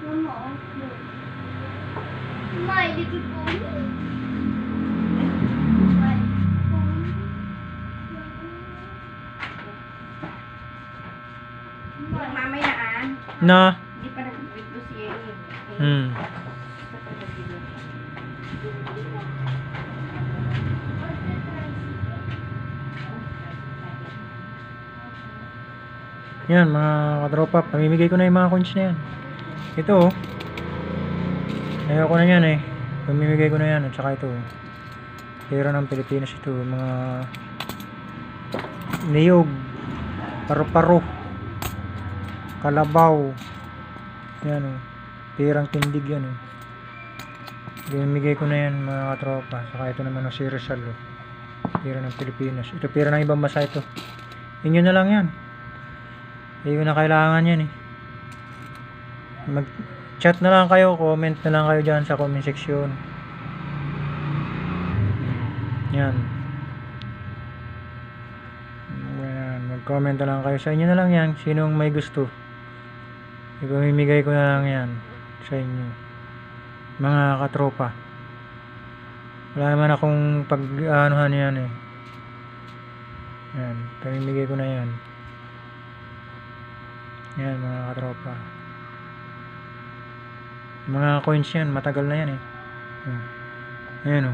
Mama, My Little Pony. My Pony. Mamaya Na. Hindi pa nag-video siya Yan mga katropa, pamimigay ko na yung mga coins na yan. Ito oh. Ayoko na yan eh. Pamimigay ko na yan at saka ito. Pera ng Pilipinas ito, mga niyog, paru-paro, kalabaw. Yan oh. Perang tindig yan oh. Pamimigay ko na yan mga katropa. Saka ito naman oh, si Rizal oh. Pera ng Pilipinas. Ito pera ng ibang bansa ito. Inyo na lang yan. Hindi ko na kailangan yan eh. Mag chat na lang kayo, comment na lang kayo dyan sa comment section. Yan. Yan, mag comment na lang kayo. Sa inyo na lang yan, sinong may gusto. Ipamimigay ko na lang yan sa inyo, mga katropa. Wala naman akong pag-anuhan yan eh. Yan, pamimigay ko na yan. Yan mga katropa. Mga coins yan, matagal na yan eh. Ayan o.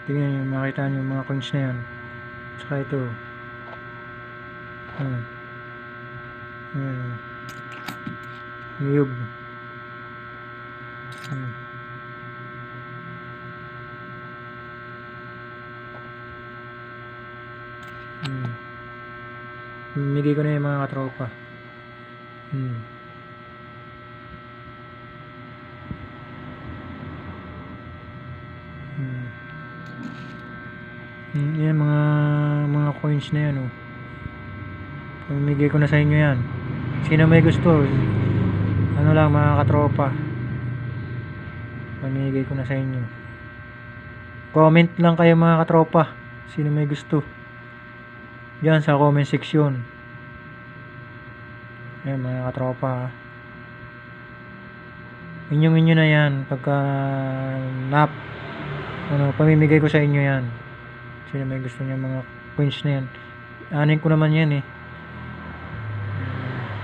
Tingnan nyo, makita nyo yung mga coins na yan. Saka ito. Ayan o. Niyog. Bigay ko na yung mga katropa. Yan mga coins na yan oh. Pamimigay ko na sa inyo yan. Sino may gusto, ano lang mga katropa, pamimigay ko na sa inyo. Comment lang kayo mga katropa, sino may gusto yan sa comment section. Yan mga katropa, inyo na yan. Pagka pamimigay ko sa inyo yan. Sino may gusto niya mga coins na yan, anin ko naman yan eh.